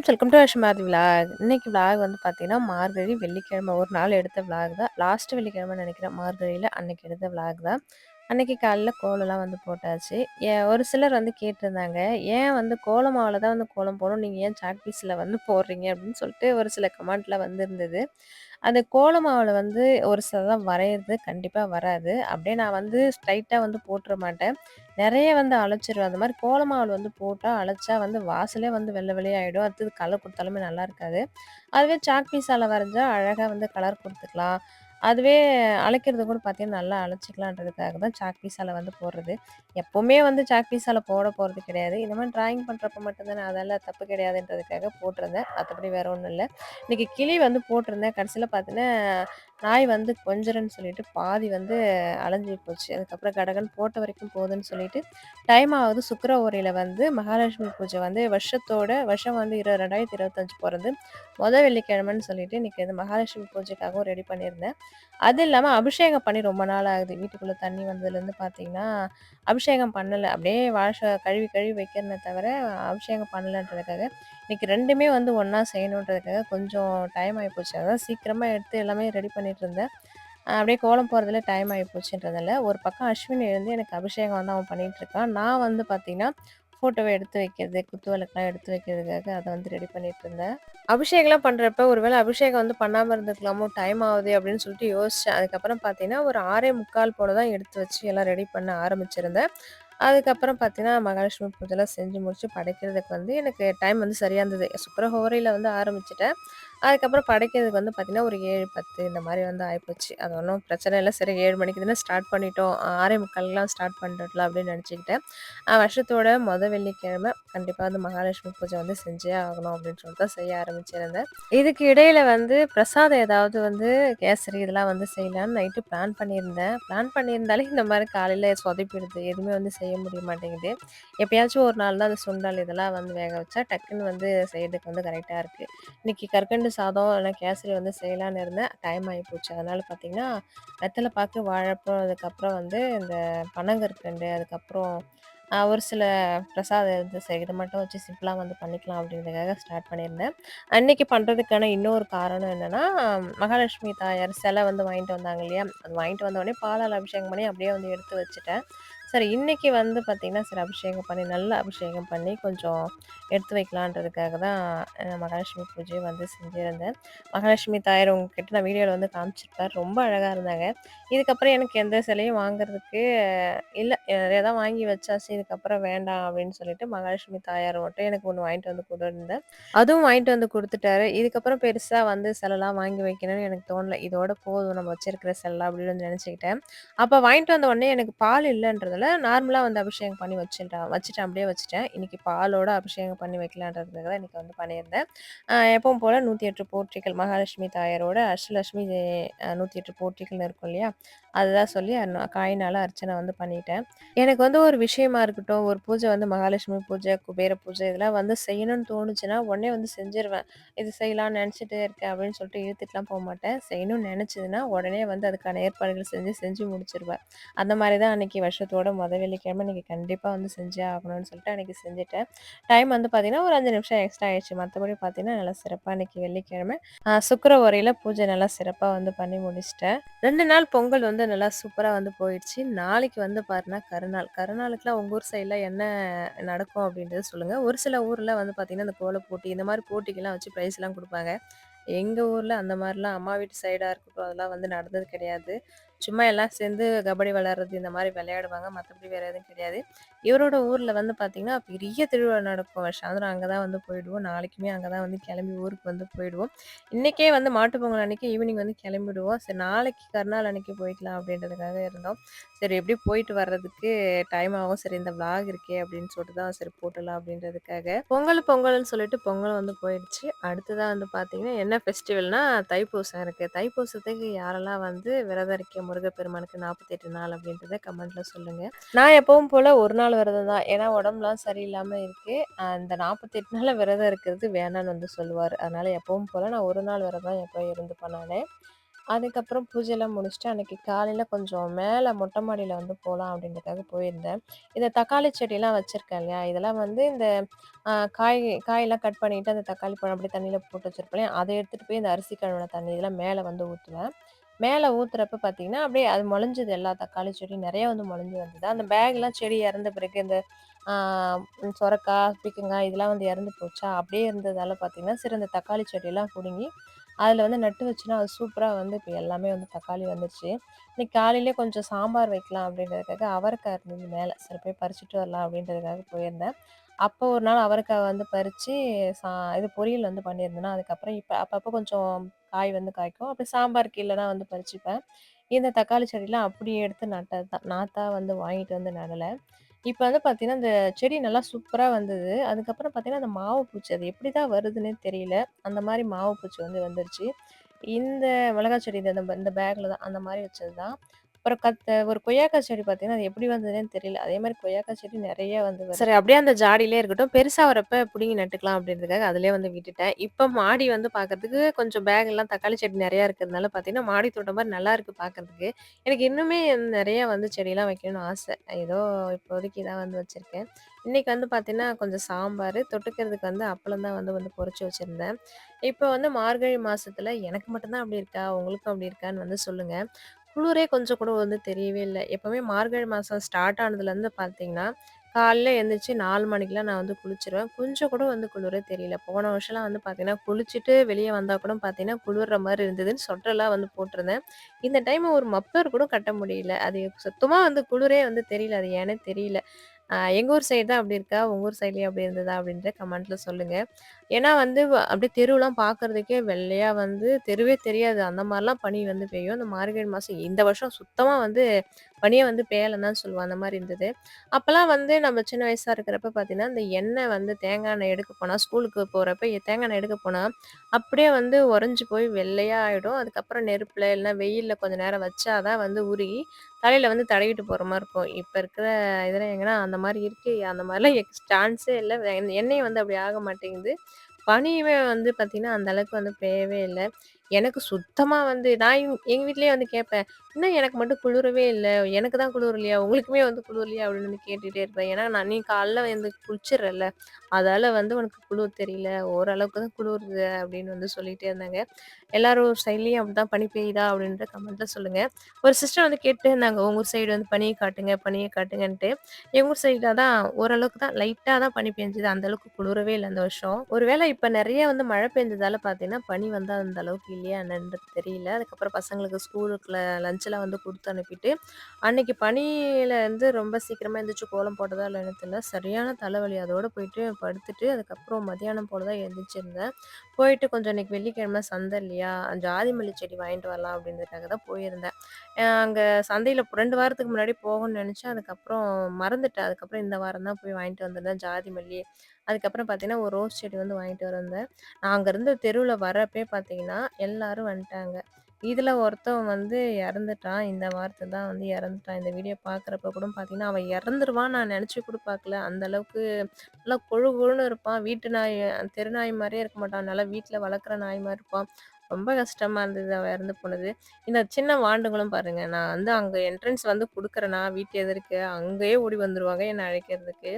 Friends welcome to Ashmathi vlog. இன்னைக்கு vlog வந்து பார்த்தீங்கன்னா, மார்கழி வெள்ளிக்கிழமை ஒரு நாள் எடுத்த விலாக் தான். லாஸ்ட் வெள்ளிக்கிழமைன்னு நெனைக்கிறேன். மார்கழியில அன்னைக்கு எடுத்த விலாக் தான். அன்னைக்கு காலைல கோலம்லாம் வந்து போட்டாச்சு. ஒரு சிலர் வந்து கேட்டிருந்தாங்க, "ஏன் வந்து கோல மாவுல தான் வந்து கோலம் போடணும். நீங்க ஏன் சாக் பீஸ்ல வந்து போடுறீங்க?" அப்படின்னு சொல்லிட்டு ஒரு சில கமெண்ட்லாம் வந்திருந்தது. அந்த கோல மாவுல வந்து ஒரு சிலர்லாம் வரையறது கண்டிப்பா வராது. அப்படியே நான் வந்து ஸ்ட்ரைட்டா வந்து போட்டுற மாட்டேன். நெறைய வந்து அழைச்சிருவேன். அந்த மாரி கோல மாவுல வந்து போட்டா, அழைச்சா வந்து வாசலே வந்து வெள்ள வெள்ளையாயிடும். அடுத்தது கலர் குடுத்தாலுமே நல்லா இருக்காது. அதுவே சாக் பீஸால வரைஞ்சா அழகா வந்து கலர் குடுத்துக்கலாம். அதுவே அழைக்கிறது கூட பார்த்தீங்கன்னா, நல்லா அழைச்சுக்கலான்றதுக்காக தான் சாக் பீஸால வந்து போடுறது. எப்பவுமே வந்து சாக் பீஸால போட போறது கிடையாது. இந்த மாரி டிராயிங் பண்றப்ப மட்டும் தானே அதெல்லாம் தப்பு கிடையாதுன்றதுக்காக போட்டிருந்தேன். மத்தபடி வேற ஒண்ணும் இல்ல. இன்னைக்கு கிளி வந்து போட்டிருந்தேன். கடைசியில பார்த்தீங்கன்னா, நாய் வந்து கொஞ்சுறேன்னு சொல்லிட்டு பாதி வந்து அலைஞ்சு போச்சு. அதுக்கப்புறம் கடகடன்னு போட்ட வரைக்கும் போதுன்னு சொல்லிட்டு, டைம் ஆகுது. சுக்கிர ஓரையில வந்து மகாலட்சுமி பூஜை வந்து வருஷம் வந்து 2025 பொறந்து வெள்ளிக்கிழமைன்னு சொல்லிட்டு இன்னைக்கு வந்து மகாலட்சுமி பூஜைக்காகவும் ரெடி பண்ணியிருந்தேன். அது இல்லாம அபிஷேகம் பண்ணி ரொம்ப நாள் ஆகுது. வீட்டுக்குள்ள தண்ணி வந்ததுலேருந்து பார்த்தீங்கன்னா, அபிஷேகம் பண்ணல. அப்படியே கழுவி கழுவி வைக்கிறேனே தவிர, அபிஷேகம் பண்ணலன்றதுக்காக, இன்னைக்கு 2மே வந்து ஒண்ணா செய்யணுன்றதுக்காக கொஞ்சம் டைம் ஆயிப்போச்சு. அதான் சீக்கிரமா எடுத்து எல்லாமே ரெடி பண்ணிட்டு இருந்தேன். அப்படியே கோலம் போடுறதுல டைம் ஆயிப்போச்சுன்றதால, ஒரு பக்கம் அஸ்வின் எழுந்து எனக்கு அபிஷேகம் வந்து அவன் பண்ணிட்டு இருக்கான். நான் வந்து பார்த்தீங்கன்னா, ஃபோட்டோவ எடுத்து வைக்கிறது, குத்து விளக்குலாம் எடுத்து வைக்கிறதுக்காக அத வந்து ரெடி பண்ணிட்டு இருந்தேன். அபிஷேகம்லாம் பண்றப்ப, ஒரு வேள அபிஷேகம் வந்து பண்ணாம இருந்திருக்கலாமோ! டைம் ஆவுதே அப்டின்னு சொல்லிட்டு யோசிச்சேன். அதுக்கப்புறம் பார்த்தீங்கன்னா, ஒரு 6:45 போல தான் எடுத்து வச்சு எல்லாம் ரெடி பண்ண ஆரம்பிச்சிருந்தேன். அதுக்கப்புறம் பார்த்தீங்கன்னா, மகாலட்சுமி பூஜைலாம் செஞ்சு முடிச்சு படைக்கிறதுக்கு வந்து எனக்கு டைம் வந்து சரியா இருந்தது. சுக்கிரஹோரையில வந்து ஆரம்பிச்சுட்டேன். அதுக்கப்புறம் படைக்கிறதுக்கு வந்து பார்த்தீங்கன்னா, ஒரு 7:10 இந்த மாரி வந்து ஆயிப்போச்சு. அது ஒண்ணும் பிரச்சனை இல்ல. சரி 7 மணிக்கு தானே ஸ்டார்ட் பண்ணிட்டோம். 6:45லாம் ஸ்டார்ட் பண்ணிடலாம் அப்டின்னு நெனச்சுக்கிட்டேன். வருஷத்தோட வெள்ளிக்கிழமை கண்டிப்பா வந்து மகாலட்சுமி பூஜை வந்து செஞ்சே ஆகணும் அப்படின்னு சொல்லிட்டு தான் செய்ய ஆரம்பிச்சிருந்தேன். இதுக்கு இடையில வந்து பிரசாதம் ஏதாவது வந்து கேசரி இதெல்லாம் வந்து செய்யலான்னு நைட்டு பிளான் பண்ணியிருந்தேன். பிளான் பண்ணியிருந்தாலே இந்த மாதிரி காலையில சொதப்பிடுது. எதுவுமே வந்து செய்ய முடிய மாட்டேங்குது. எப்பயாச்சும் ஒரு நாள் தான் அந்த சுண்டல் இதெல்லாம் வந்து வேக வச்சா டக்குன்னு வந்து செய்யறதுக்கு வந்து கரெக்டாக இருக்கு. இன்னைக்கு கற்கண்டு சாதம் இல்லைனா கேசரி வந்து செய்யலான்னு இருந்தேன். டைம் ஆகிப்போச்சு. அதனால பார்த்தீங்கன்னா வெத்தலை பாக்கு, வாழைப்பழம் அதுக்கப்புறம் வந்து இந்த பனங்கற்கண்டு அதுக்கப்புறம் ஒரு சில பிரசாதம் இருந்துச்சு. இத மட்டும் வச்சு சிம்பிளா வந்து பண்ணிக்கலாம் அப்படின்றதுக்காக ஸ்டார்ட் பண்ணியிருந்தேன். அன்னைக்கு பண்றதுக்கான இன்னொரு காரணம் என்னன்னா, மகாலட்சுமி தாயார் சிலை வந்து வாங்கிட்டு வந்தாங்க இல்லையா? அது வாங்கிட்டு வந்தோனே பாலால் அபிஷேகம் பண்ணி அப்படியே வந்து எடுத்து வச்சுட்டேன். சரி இன்னைக்கு வந்து பார்த்தீங்கன்னா, சரி அபிஷேகம் பண்ணி நல்லா அபிஷேகம் பண்ணி கொஞ்சம் எடுத்து வைக்கலான்றதுக்காக தான் மகாலட்சுமி பூஜைய வந்து செஞ்சிருந்தேன். மகாலட்சுமி தாயார் உங்ககிட்ட நான் வீடியோல வந்து காமிச்சிருப்பேன். ரொம்ப அழகா இருந்தாங்க. இதுக்கப்புறம் எனக்கு எந்த சிலையும் வாங்குறதுக்கு இல்ல. நெறைய தான் வாங்கி வச்சாச்சு. இதுக்கப்புறம் வேண்டாம் அப்படின்னு சொல்லிட்டு, மகாலட்சுமி தாயார் மட்டும் எனக்கு ஒண்ணு வாங்கிட்டு வந்து குடுருந்தேன். அதுவும் வாங்கிட்டு வந்து குடுத்துட்டாரு. இதுக்கப்புறம் பெருசா வந்து செலலாம் வாங்கி வைக்கணும்னு எனக்கு தோணல. இதோட போதும் நம்ம வச்சிருக்கிற செலலாம் அப்படின்னு வந்து நெனச்சுக்கிட்டேன். அப்ப வாங்கிட்டு வந்த உடனே எனக்கு பால் இல்லன்றதால, நார்மலா வந்து அபிஷேகம் பண்ணி வச்சுட்டேன். அப்படியே வச்சுட்டேன். இன்னைக்கு பாலோட அபிஷேகம் பண்ணி வைக்கலான்றதுக்காக தான் இன்னைக்கு வந்து பண்ணியிருந்தேன். எப்பவும் போல 108 போற்றிகள் மகாலட்சுமி தாயாரோட அஷ்டலட்சுமி 108 போற்றிகள்னு இருக்கும் இல்லையா? அதுதான் சொல்லி காயினால அர்ச்சனை வந்து பண்ணிட்டேன். எனக்கு வந்து ஒரு விஷயமா இருக்கட்டும், ஒரு பூஜை வந்து மகாலட்சுமி பூஜை, குபேர பூஜை இதெல்லாம் வந்து செய்யணும்னு தோணுச்சுன்னா, உடனே வந்து செஞ்சுருவேன். இது செய்யலாம்னு நெனச்சுட்டே இருக்கேன் அப்படின்னு சொல்லிட்டு இழுத்துட்டுலாம் போமாட்டேன். செய்யணும்னு நெனச்சதுன்னா, உடனே வந்து அதுக்கான ஏற்பாடுகள் செஞ்சு முடிச்சுருவேன். அந்த மாரி தான் அன்னைக்கு வருஷத்தோட வெள்ளிக்கிழமை இன்னைக்கு கண்டிப்பா வந்து செஞ்சே ஆகணும்னு சொல்லிட்டு அன்னைக்கு செஞ்சுட்டேன். டைம் வந்து பார்த்தீங்கன்னா, ஒரு 5 நிமிஷம் எக்ஸ்ட்ரா ஆயிடுச்சு. மத்தபடி பார்த்தீங்கன்னா, நல்லா சிறப்பா அன்னைக்கு வெள்ளிக்கிழமை சுக்கிர ஓரையில பூஜை நல்லா சிறப்பா வந்து பண்ணி முடிச்சுட்டேன். 2 நாள் பொங்கல் வந்து நல்லா சூப்பரா வந்து போயிடுச்சு. நாளைக்கு வந்து பாருன்னா கருநாள். கருநாளுக்குலாம் உங்க ஊர் சைட்ல என்ன நடக்கும் அப்படின்றத சொல்லுங்க. ஒரு சில ஊர்ல வந்து பார்த்தீங்கன்னா, இந்த கோல போட்டி இந்த மாரி போட்டிக்கெல்லாம் வச்சு பிரைஸ்லாம் குடுப்பாங்க. எங்க ஊர்ல அந்த மாரிலாம் அம்மா வீட்டு சைடா இருக்கட்டும், அதெல்லாம் வந்து நடந்தது கிடையாது. சும்மா எல்லாம் சேர்ந்து கபடி விளையாடுறது இந்த மாரி விளையாடுவாங்க. மத்தபடி வேற எதுவும் கிடையாது. இவரோட ஊர்ல வந்து பார்த்தீங்கன்னா, பெரிய திருவிழா நடக்கும். வருஷாந்திரம் அங்க தான் வந்து போயிடுவோம். நாளைக்குமே அங்க தான் வந்து கிளம்பி ஊருக்கு வந்து போயிடுவோம். இன்னைக்கே வந்து மாட்டுப் பொங்கல் அன்னைக்கு ஈவினிங் வந்து கிளம்பிடுவோம். சரி நாளைக்கு கருநாள் அன்னைக்கு போய்க்கலாம் அப்படின்றதுக்காக இருந்தோம். சரி எப்படியும் போயிட்டு வர்றதுக்கு டைம் ஆகும். சரி இந்த விளாக் இருக்கே அப்படின்னு சொல்லிட்டு தான் சரி போட்டுடலாம் அப்படின்றதுக்காக. பொங்கல்னு சொல்லிட்டு பொங்கல் வந்து போயிடுச்சு. அடுத்ததா வந்து பார்த்தீங்கன்னா, என்ன ஃபெஸ்டிவல்னா தைப்பூசம் இருக்கு. தைப்பூசத்துக்கு யாரெல்லாம் வந்து விரதம் இருக்கீங்க முருகப்பெருமானுக்கு 48 நாள் அப்படின்றத கமெண்ட்ல சொல்லுங்க. நான் எப்பவும் போல ஒரு நாள் விரதம் தான். ஏன்னா உடம்புலாம் சரியில்லாம இருக்கு. அந்த 48 நாள் விரதம் இருக்கிறது வேணான்னு வந்து சொல்லுவாரு. அதனால எப்பவும் போல நான் ஒரு நாள் விரதம் எப்பவும் இருந்துப்பேன் நானு. அதுக்கப்புறம் பூஜைலாம் முடிச்சுட்டு அன்னைக்கு காலையில கொஞ்சம் மேல மொட்டை மாடியில வந்து போலாம் அப்படின்றதுக்காக போயிருந்தேன். இந்த தக்காளி செடிலாம் வச்சிருக்கேன் இல்லையா? இதெல்லாம் வந்து இந்த காயெல்லாம் கட் பண்ணிட்டு அந்த தக்காளி பழம் அப்படியே தண்ணீல போட்டு வச்சிருப்பேன் இல்லையா? அத எடுத்துட்டு போய் இந்த அரிசி கழுவுன தண்ணி இதெல்லாம் மேல வந்து ஊத்துவேன். மேல ஊத்துறப்ப பார்த்தீங்கன்னா, அப்படியே அது மொளஞ்சது எல்லா தக்காளி செடியும் நெறைய வந்து மொளஞ்சு வந்தது. அந்த பேக்லாம் செடி இறந்த பிறகு இந்த ஆ சொரக்கா, பீர்க்கங்காய் இதெல்லாம் வந்து இறந்து போச்சா, அப்படியே இருந்ததால பார்த்தீங்கன்னா, சரி அந்த தக்காளி செடியெல்லாம் புடுங்கி, அதில வந்து நட்டு வச்சோன்னா, அது சூப்பரா வந்து இப்ப எல்லாமே வந்து தக்காளி வந்துருச்சு. இன்னைக்கு காலையிலேயே கொஞ்சம் சாம்பார் வைக்கலாம் அப்படின்றதுக்காக அவரைக்காய் இருந்தது மேல. சரி போய் பறிச்சுட்டு வரலாம் அப்படின்றதுக்காக போயிருந்தேன். அப்போ ஒரு நாள் அவரைக்காய் வந்து பறிச்சு சா இது பொரியல் வந்து பண்ணியிருந்தேனா, அதுக்கப்புறம் இப்ப அப்பப்போ கொஞ்சம் காய் வந்து காய்க்கும். அப்படி சாம்பாருக்கு இல்லன்னா வந்து பறிச்சுப்பேன். இந்த தக்காளி செடிலாம் அப்படியே எடுத்து நட்டது தான். நாத்தா வந்து வாங்கிட்டு வந்து நடல. இப்ப வந்து பார்த்தீங்கன்னா, இந்த செடி நல்லா சூப்பரா வந்தது. அதுக்கப்புறம் பார்த்தீங்கன்னா, அந்த மாவு பூச்சி அது எப்படிதான் வருதுன்னே தெரியல. அந்த மாரி மாவு பூச்சி வந்து வந்துருச்சு. இந்த மிளகா செடி இந்த பேக்ல தான் அந்த மாரி வச்சது தான். அப்புறம் ஒரு கொய்யாக்காய் செடி பார்த்தீங்கன்னா, அது எப்படி வந்ததுன்னே தெரியல. அதே மாரி கொய்யாக்காய் செடி நெறைய வந்து வருது. சரி அப்படியே அந்த ஜாடியிலே இருக்கட்டும். பெருசா வரப்ப புடுங்கி நட்டுக்கலாம் அப்படின்றதுக்காக அதிலயே வந்து விட்டுட்டேன். இப்ப மாடி வந்து பார்க்கறதுக்கு கொஞ்சம் பேக்லாம் தக்காளி செடி நெறையா இருக்கிறதுனால பார்த்தீங்கன்னா, மாடி தோட்டம் மாரி நல்லாருக்கு பார்க்கறதுக்கு. எனக்கு இன்னுமே நெறைய வந்து செடிலாம் வைக்கணும்னு ஆசை. ஏதோ இப்போதைக்கு இதான் வந்து வச்சிருக்கேன். இன்னைக்கு வந்து பார்த்தீங்கன்னா, கொஞ்சம் சாம்பாரு, தொட்டுக்கிறதுக்கு வந்து அப்பளம் தான் வந்து வந்து பொரிச்சு வச்சிருந்தேன். இப்போ வந்து மார்கழி மாசத்துல எனக்கு மட்டும் தான் அப்படி இருக்கா? உங்களுக்கும் அப்படி இருக்கான்னு வந்து சொல்லுங்க. குளிரே கொஞ்சம் கூட வந்து தெரியவே இல்ல. எப்பவுமே மார்கழி மாசம் ஸ்டார்ட் ஆனதுலேருந்து பார்த்தீங்கன்னா, காலைல எந்திரிச்சு 4 மணிக்கெல்லாம் நான் வந்து குளிச்சுருவேன். கொஞ்சம் கூட வந்து குளிரே தெரியல. போன வருஷம்லாம் வந்து பார்த்தீங்கன்னா, குளிச்சுட்டு வெளிய வந்தா கூட பார்த்தீங்கன்னா, குளிர்ற மாரி இருந்ததுன்னு சொட்டர்லாம் வந்து போட்டிருந்தேன். இந்த டைம் ஒரு மப்ளர் கூட கட்ட முடியல. அது சுத்தமா வந்து குளிரே வந்து தெரியல. அது ஏன்னே தெரியல. எங்க ஊர் சைடு தான் அப்படி இருக்கா? உங்க ஊர் சைட்லயும் அப்படி இருந்ததா? அப்படின்றத கமெண்ட்ல சொல்லுங்க. ஏன்னா வந்து அப்படியே தெருவுலாம் பார்க்கறதுக்கே வெள்ளையா வந்து தெருவே தெரியாது. அந்த மாரிலாம் பனி வந்து பெய்யும். இந்த மார்கழி மாசம் இந்த வருஷம் சுத்தமா வந்து பனியே வந்து பெய்யலன்னு தான் சொல்லுவேன். அந்த மாரி இருந்தது. அப்பலாம் வந்து நம்ம சின்ன வயசா இருக்கிறப்ப பார்த்தீங்கன்னா, இந்த எண்ணெய் வந்து தேங்காய் எண்ணெய் எடுக்க போனா, ஸ்கூலுக்கு போறப்ப தேங்காய் எண்ணெய் எடுக்க போனா, அப்படியே வந்து உறைஞ்சு போய் வெள்ளையா ஆயிடும். அதுக்கப்புறம் நெருப்புல இல்லன்னா வெயில்ல கொஞ்சம் நேரம் வச்சா தான் வந்து உருகி, தலையில வந்து தடவிட்டு போற மாரி இருக்கும். இப்ப இருக்கிற இதுல எங்கன்னா அந்த மாரி இருக்கு. அந்த மாரிலாம் சான்ஸே இல்ல. எண்ணெயும் வந்து அப்படி ஆக மாட்டேங்குது. பனியுமே வந்து பார்த்தீங்கன்னா, அந்த அளவுக்கு வந்து பெய்யவே இல்ல. எனக்கு சுத்தமா வந்து நான் எங்க வீட்லயே வந்து கேட்பேன். "என்ன எனக்கு மட்டும் குளிரவே இல்ல. எனக்கு தான் குளிரலையா? உங்களுக்குமே வந்து குளிரலையா?" அப்படின்னு வந்து கேட்டுட்டே இருப்பேன். ஏன்னா, நீ காலைல வந்து குளிச்சிடுறல்ல. அதால வந்து உனக்கு குளிர் தெரியல. ஓரளவுக்கு தான் குளிருது அப்படின்னு வந்து சொல்லிட்டே இருந்தாங்க. எல்லாரும் சைட்லயும் அப்படிதான் பனி பெய்யுதா? அப்படின்ட்டு கமெண்ட்ல சொல்லுங்க. ஒரு சிஸ்டர் வந்து கேட்டுட்டே இருந்தாங்க. உங்க ஊர் சைடு வந்து பனிய காட்டுங்க, பனிய காட்டுங்கன்ட்டு. எங்க ஊர் சைடு அதான் ஓரளவுக்கு தான் லைட்டா தான் பனி பெஞ்சது. அந்த அளவுக்கு குளிரவே இல்ல அந்த வருஷம். ஒருவேளை இப்ப நெறைய வந்து மழை பெஞ்சதால பார்த்தீங்கன்னா, பனி வந்து அந்த அளவுக்கு இல்லையா என்னன்றது தெரியல. அதுக்கப்புறம் பசங்களுக்கு ஸ்கூலுக்குள்ள லஞ்ச்லாம் வந்து குடுத்து அனுப்பிட்டு, அன்னைக்கு பனியில வந்து ரொம்ப சீக்கிரமா எந்திரிச்சு கோலம் போட்டதா இல்ல தெரியல. சரியான தலைவலி. அதோட போயிட்டு படுத்துட்டு, அதுக்கப்புறம் மதியானம் போல தான் எந்திரிச்சிருந்தேன். போயிட்டு கொஞ்சம் இன்னைக்கு வெள்ளிக்கிழமை சந்தை இல்லையா? ஜாதி மல்லி செடி வாங்கிட்டு வரலாம் அப்படின்றதுக்காக தான் போயிருந்தேன். அங்க சந்தையில 2 வாரத்துக்கு முன்னாடி போகணும்னு நெனச்சேன். அதுக்கப்புறம் மறந்துட்டேன். அதுக்கப்புறம் இந்த வாரம் தான் போய் வாங்கிட்டு வந்திருந்தேன் ஜாதி மல்லி. அதுக்கப்புறம் பார்த்தீங்கன்னா, ஒரு ரோஸ் செடி வந்து வாங்கிட்டு வந்திருந்தேன். நான் அங்கருந்து தெருவுல வரப்பயே பார்த்தீங்கன்னா, எல்லாரும் வந்துட்டாங்க. இதுல ஒருத்தன் வந்து இறந்துட்டான். இந்த வாரத்துல தான் வந்து இறந்துட்டான். இந்த வீடியோ பார்க்குறப்ப கூட பார்த்தீங்கன்னா, அவன் இறந்துருவான்னு நான் நெனச்சு கூட பார்க்கல. அந்த அளவுக்கு நல்லா கொழு கொழுன்னு இருப்பான். வீட்டு நாய் தெரு நாய் மாரியே இருக்க மாட்டான். நல்லா வீட்ல வளர்க்குற நாய் மாரி இருப்பான். ரொம்ப கஷ்டமா இருந்தது அவன் இறந்து போனது. இந்த சின்ன வாண்டுங்களும் பாருங்க, நான் வந்து அங்க என்ட்ரன்ஸ் வந்து குடுக்குறேனா வீட்டு எதிர்க்க, அங்கேயே ஓடி வந்துருவாங்க என்ன அழைக்கிறதுக்கு.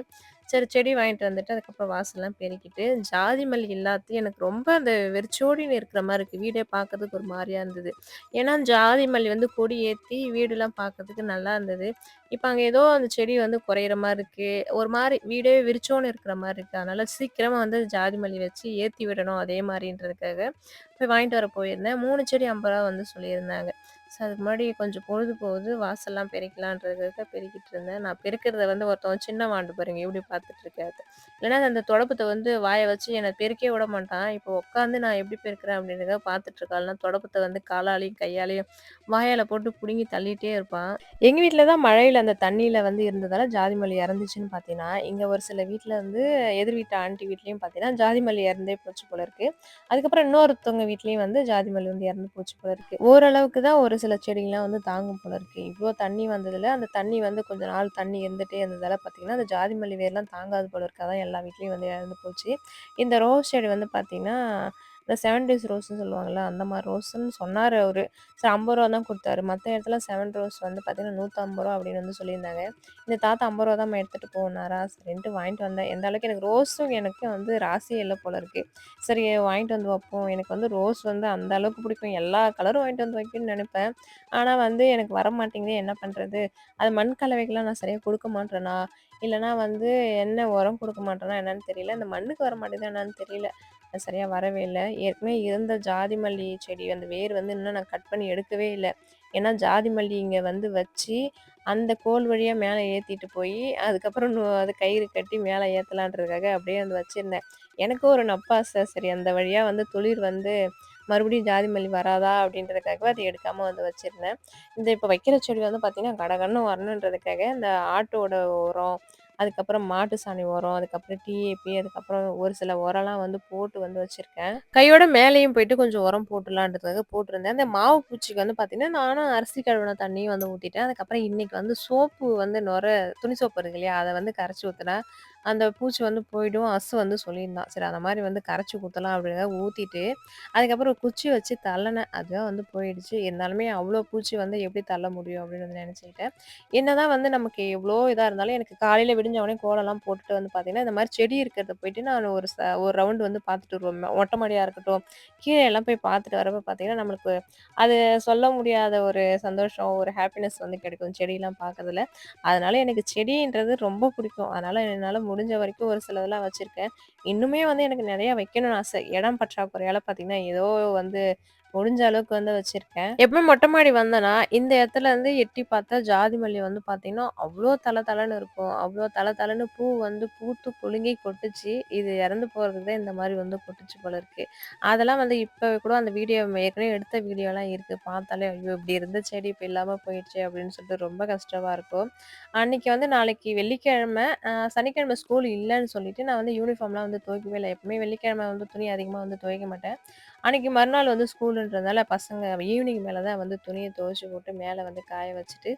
சரி செடி வாங்கிட்டு வந்துட்டு, அதுக்கப்புறம் வாசல்லாம் பெருக்கிட்டு, ஜாதி மல்லி எல்லாத்தையும் எனக்கு ரொம்ப அந்த வெறிச்சோடின்னு இருக்கிற மாரி இருக்கு. வீடே பார்க்கறதுக்கு ஒரு மாரியா இருந்தது. ஏன்னா, ஜாதி மல்லி வந்து கொடி ஏத்தி வீடுலாம் பார்க்கறதுக்கு நல்லா இருந்தது. இப்ப அங்க ஏதோ அந்த செடி வந்து குறையிற மாரி இருக்கு. ஒரு மாரி வீடே விரிச்சோன்னு இருக்கிற மாரி இருக்கு. அதனால சீக்கிரமா வந்து ஜாதி மல்லி வச்சு ஏத்தி விடணும் அதே மாரின்றதுக்காக, போய் வாங்கிட்டு வர போயிருந்தேன். 3 செடி ரூ. 50 வந்து சொல்லியிருந்தாங்க. அதுக்கு முன்னாடி கொஞ்சம் பொழுது போகுது. வாசல்லாம் பெருக்கலான்றதுக்காக பெருக்கிட்டு இருந்தேன். நான் பெருக்கிறத வந்து ஒருத்தவன் சின்ன வாண்டு பாருங்க எப்படி பார்த்துட்டு இருக்காரு. இல்லன்னா அந்த தொடப்பத்த வந்து வாய வச்சு என்ன பெருக்கவே விட மாட்டான். இப்போ உட்காந்து நான் எப்படி பெருக்கிறேன் அப்படின்றத பார்த்துட்டு இருக்கான். இல்லனா தொடப்பத்த வந்து காலாலயும், கையாலயும் வாயால போட்டு புடுங்கி தள்ளிட்டே இருப்பான். எங்க வீட்ல தான் மழையில அந்த தண்ணீல வந்து இருந்ததால ஜாதி மல்லி இறந்துச்சுன்னு பார்த்தீங்கன்னா, இங்க ஒரு சில வீட்ல வந்து எதிர் வீட்டு ஆன்டி வீட்லயும் பார்த்தீங்கன்னா, ஜாதி மல்லி இறந்தே போச்சு போல இருக்கு. அதுக்கப்புறம் இன்னொருத்தவங்க வீட்லயும் வந்து ஜாதி மல்லி வந்து இறந்து போச்சு போல இருக்கு. ஓரளவுக்கு தான் ஒரு சில செடிங்கலாம் வந்து தாங்கும் போல இருக்கு. இவ்ளோ தண்ணி வந்ததுல, அந்த தண்ணி வந்து கொஞ்ச நாள் தண்ணி இருந்துட்டே இருந்ததால பார்த்தீங்கன்னா, அந்த ஜாதி மல்லி வேர்லாம் தாங்காது போல இருக்கு. அதான் எல்லா வீட்லயும் வந்து இறந்து போச்சு. இந்த ரோஸ் செடி வந்து பார்த்தீங்கன்னா, இந்த 7 டேஸ் ரோஸ்ன்னு சொல்லுவாங்கல்ல, அந்த மாரி ரோஸ்ன்னு சொன்னாரு அவரு. சரி ரூ. 50 தான் குடுத்தாரு. மத்த இடத்துல 7 ரோஸ் வந்து பார்த்தீங்கன்னா, ரூ. 150 அப்படின்னு வந்து சொல்லியிருந்தாங்க. இந்த தாத்தா ரூ. 50 தாம்மா எடுத்துட்டு போனாரா, சரின்ட்டு வாங்கிட்டு வந்தேன். எந்த அளவுக்கு எனக்கு ரோஸும் எனக்கு வந்து ராசியே இல்ல போல இருக்கு. சரி வாங்கிட்டு வந்து வைப்போம். எனக்கு வந்து ரோஸ் வந்து அந்த அளவுக்கு பிடிக்கும். எல்லா கலரும் வாங்கிட்டு வந்து வைக்கணும்னு நெனைப்பேன். ஆனா வந்து எனக்கு வரமாட்டேங்குது. என்ன பண்றது? அது மண் கலவைக்கெல்லாம் நான் சரியா குடுக்க மாட்றேனா? இல்லன்னா வந்து என்ன உரம் குடுக்க மாட்டேனா என்னன்னு தெரியல. இந்த மண்ணுக்கு வர மாட்டேங்குதா என்னன்னு தெரியல. அது சரியா வரவே இல்ல. ஏற்கனவே இருந்த ஜாதி மல்லி செடி அந்த வேர் வந்து இன்னும் நான் கட் பண்ணி எடுக்கவே இல்ல. ஏன்னா ஜாதி மல்லி இங்க வந்து வச்சு, அந்த கோல் வழியா மேல ஏத்திட்டு போயி, அதுக்கப்புறம் அது கயிறு கட்டி மேல ஏத்தலான்றதுக்காக அப்படியே வந்து வச்சிருந்தேன். எனக்கும் ஒரு நப்பாசை. சரி அந்த வழியா வந்து துளிர் வந்து மறுபடியும் ஜாதி மல்லி வராதா அப்படின்றதுக்காகவே அத எடுக்காம வந்து வச்சிருந்தேன். இந்த இப்ப வைக்கிற செடி வந்து பார்த்தீங்கன்னா, கடகடன்னு வரணுன்றதுக்காக இந்த ஆட்டோட உரம், அதுக்கப்புறம் மாட்டு சாணி உரம், அதுக்கப்புறம் டிஏபி, அதுக்கப்புறம் ஒரு சில உரம்லாம் வந்து போட்டு வந்து வச்சிருக்கேன். கையோட மேலேயும் போயிட்டு கொஞ்சம் உரம் போட்டுடலான்றதுக்காக போட்டிருந்தேன். அந்த மாவு பூச்சிக்கு வந்து பார்த்தீங்கன்னா, நானும் அரிசி கழுவின தண்ணியும் வந்து ஊத்திட்டேன். அதுக்கப்புறம் இன்னைக்கு வந்து சோப்பு வந்து துணி சோப்பு இருக்கு இல்லையா? அத வந்து கரைச்சு ஊத்துனேன். அந்த பூச்சி வந்து போயிடும். வந்து சொல்லியிருந்தான். சரி அந்த மாரி வந்து கரைச்சு ஊத்தலாம் அப்படின்றதுக்காக ஊத்திட்டு, அதுக்கப்புறம் குச்சி வச்சு தள்ளுனேன். அதுதான் வந்து போயிடுச்சு. இருந்தாலுமே அவ்ளோ பூச்சி வந்து எப்படி தள்ள முடியும் அப்படின்னு வந்து நினைச்சுக்கிட்டேன். என்னதான் வந்து நமக்கு எவ்ளோ இதா இருந்தாலும், எனக்கு காலையில விடிஞ்ச உடனே கோலம்லாம் போட்டுட்டு வந்து பார்த்தீங்கன்னா, இந்த மாரி செடி இருக்கிறத போயிட்டு நான் ஒரு ரவுண்ட் வந்து பார்த்துட்டு வருவேன். மொட்டை மாடியா இருக்கட்டும், கீழ எல்லாம் போய் பார்த்துட்டு வரப்ப பார்த்தீங்கன்னா, நம்மளுக்கு அது சொல்ல முடியாத ஒரு சந்தோஷம், ஒரு ஹாப்பினஸ் வந்து கிடைக்கும் செடியெல்லாம் பார்க்கறதுல. அதனால எனக்கு செடின்றது ரொம்ப பிடிக்கும். அதனால என்னால முடிஞ்ச வரைக்கும் ஒரு சிலதெல்லாம் வச்சிருக்கேன். இன்னுமே வந்து எனக்கு நெறைய வைக்கணும்னு ஆசை. இடம் பற்றாக்குறையால பார்த்தீங்கன்னா, ஏதோ வந்து முடிஞ்ச அளவுக்கு வந்து வச்சிருக்கேன். எப்பவுமே மொட்டை மாடி வந்தேன்னா, இந்த இடத்துல இருந்து எட்டி பார்த்தா ஜாதி மல்லி வந்து பார்த்தீங்கன்னா, அவ்ளோ தளன்னு இருக்கும். அவ்ளோ தளன்னு பூ வந்து பூத்து குலுங்கி கொட்டுச்சு. இது இறந்து போறதுக்கு தான் இந்த மாரி வந்து கொட்டுச்சு போல இருக்கு. அதெல்லாம் வந்து இப்ப கூட அந்த வீடியோ ஏற்கனவே எடுத்த வீடியோலாம் இருக்கு. பார்த்தாலே ஐயோ! இப்படி இருந்த செடி இப்ப இல்லாம போயிடுச்சே அப்படின்னு சொல்லிட்டு ரொம்ப கஷ்டமா இருக்கும். அன்னைக்கு வந்து நாளைக்கு வெள்ளிக்கிழமை, சனிக்கிழமை ஸ்கூல் இல்லன்னு சொல்லிட்டு நான் வந்து யூனிஃபார்ம்லாம் வந்து துவைக்கவே இல்ல. எப்பவுமே வெள்ளிக்கிழமை வந்து துணி அதிகமா வந்து துவைக்க மாட்டேன். அன்னைக்கு மறுநாள் வந்து ஸ்கூலுன்றதுனால பசங்க ஈவினிங் மேல தான் வந்து துணிய துவைச்சு போட்டு மேல வந்து காய வச்சுட்டு,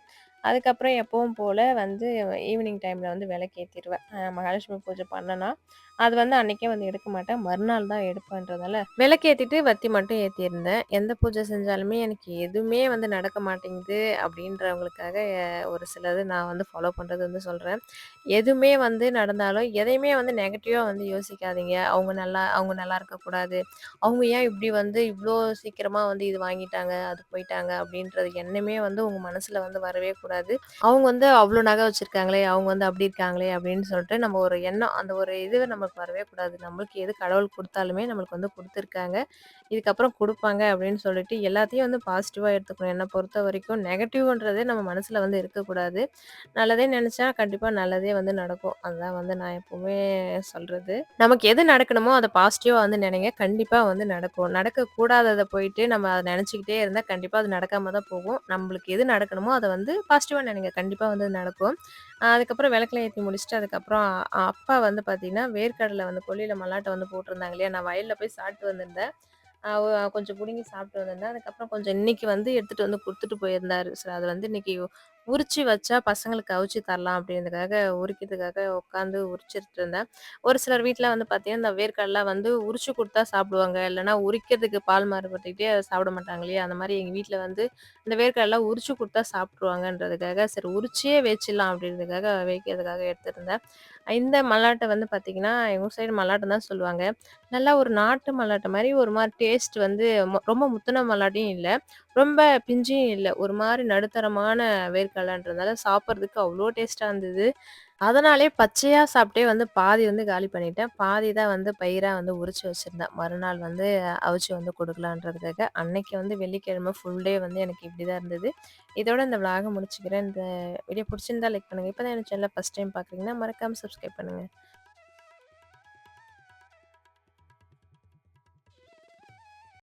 அதுக்கப்புறம் எப்பவும் போல வந்து ஈவினிங் டைம்ல வந்து விளக்கேத்திருவேன். மகாலட்சுமி பூஜை பண்ணேன்னா, அது வந்து அன்னைக்கே வந்து எடுக்க மாட்டேன். மறுநாள் தான் எடுப்பேன்றதால விளக்கேத்திட்டு வத்தி மட்டும் ஏத்தியிருந்தேன். எந்த பூஜை செஞ்சாலுமே எனக்கு எதுவுமே வந்து நடக்க மாட்டேங்குது அப்படின்றவங்களுக்காக ஒரு சிலது நான் வந்து ஃபாலோ பண்றது வந்து சொல்றேன். எதுவுமே வந்து நடந்தாலும் எதையுமே வந்து நெகட்டிவா வந்து யோசிக்காதீங்க. அவங்க நல்லா இருக்கக்கூடாது. அவங்க ஏன் இப்படி வந்து இவ்ளோ சீக்கிரமா வந்து இது வாங்கிட்டாங்க, அது போயிட்டாங்க அப்படின்றது எண்ணமே வந்து உங்க மனசுல வந்து வரவே கூடாது. அவங்க வந்து அவ்ளோ நகை வச்சிருக்காங்களே, அவங்க வந்து அப்படி இருக்காங்களே அப்படின்னு சொல்லிட்டு நம்ம ஒரு எண்ணம், அந்த ஒரு இது நமக்கு வரவே கூடாது. நம்மளுக்கு எது கடவுள் குடுத்தாலுமே நம்மளுக்கு வந்து குடுத்துருக்காங்க. இதுக்கப்புறம் குடுப்பாங்க அப்படின்னு சொல்லிட்டு எல்லாத்தையும் வந்து பாசிட்டிவா எடுத்துக்கணும். என்ன பொறுத்தவரைக்கும் நெகட்டிவ்ன்றதே நம்ம மனசுல வந்து இருக்கக்கூடாது. நல்லதே நெனச்சா கண்டிப்பா நல்லதே வந்து நடக்கும். அதுதான் வந்து நான் எப்பவுமே சொல்றது. நமக்கு எது நடக்கணுமோ அத பாசிட்டிவா வந்து நெனைங்க. கண்டிப்பா வந்து நடக்கும். நடக்கக்கூடாதத போயிட்டு நம்ம அத நெனச்சுக்கிட்டே இருந்தா கண்டிப்பா அது நடக்காம தான் போகும். நம்மளுக்கு எது நடக்கணுமோ அத வந்து பாசிட்டிவா நெனைங்க. கண்டிப்பா வந்து நடக்கும். அதுக்கப்புறம் விளக்குலாம் ஏத்தி முடிச்சுட்டு, அதுக்கப்புறம் அப்பா வந்து பார்த்தீங்கன்னா, வேர்க்கடல வந்து கொல்லையில மல்லாட்ட வந்து போட்டிருந்தாங்க இல்லையா? நான் வயல்ல போய் சாப்பிட்டு வந்திருந்தேன். கொஞ்சம் புடுங்கி சாப்பிட்டு வந்திருந்தேன். அதுக்கப்புறம் கொஞ்சம் இன்னைக்கு வந்து எடுத்துட்டு வந்து குடுத்துட்டு போயிருந்தாரு. சரி அது வந்து இன்னைக்கு உரிச்சு வச்சா பசங்களுக்கு அவிச்சு தரலாம் அப்படின்றதுக்காக உரிக்கிறதுக்காக உட்காந்து உரிச்சிட்டு இருந்தேன். ஒரு சிலர் வீட்ல வந்து பார்த்தீங்கன்னா, இந்த வேர்க்கடல வந்து உரிச்சு குடுத்தா சாப்பிடுவாங்க. இல்லன்னா உரிக்கிறதுக்கு பால் மாறுபட்டுக்கிட்டே அத சாப்பிட மாட்டாங்க இல்லையா? அந்த மாரி எங்க வீட்ல வந்து இந்த வேர்க்கடலாம் உரிச்சு குடுத்தா சாப்பிட்டுருவாங்கன்றதுக்காக, சரி உரிச்சே வச்சிடலாம் அப்படின்றதுக்காக வைக்கிறதுக்காக எடுத்திருந்தேன். இந்த மல்லாட்ட வந்து பார்த்தீங்கன்னா, எங்க ஊர் சைடு மல்லாட்டன்னு தான் சொல்லுவாங்க. நல்லா ஒரு நாட்டு மல்லாட்ட மாரி ஒரு மாரி டேஸ்ட் வந்து ரொம்ப முத்துன மல்லாட்டியும் இல்ல. ரொம்ப பிஞ்சியும் இல்ல. ஒரு மாரி நடுத்தரமான வேர்க்கடலன்றதால சாப்பிடுறதுக்கு அவ்ளோ டேஸ்ட்டா இருந்தது. அதனாலேயே பச்சையா சாப்பிட்டே வந்து பாதி வந்து காலி பண்ணிட்டேன். பாதி தான் வந்து பயிரா வந்து உரிச்சு வச்சிருந்தேன். மறுநாள் வந்து அவிச்சு வந்து குடுக்கலான்றதுக்காக. அன்னைக்கு வந்து வெள்ளிக்கிழமை ஃபுல் டே வந்து எனக்கு இப்படிதான் இருந்தது. இதோட இந்த விளாக முடிச்சுக்கிறேன். இந்த வீடியோ புடிச்சிருந்தா லைக் பண்ணுங்க. இப்ப தான் என் சேனல ஃபர்ஸ்ட் டைம் பார்க்குறீங்கன்னா, மறக்காம சப்ஸ்கிரைப் பண்ணுங்க.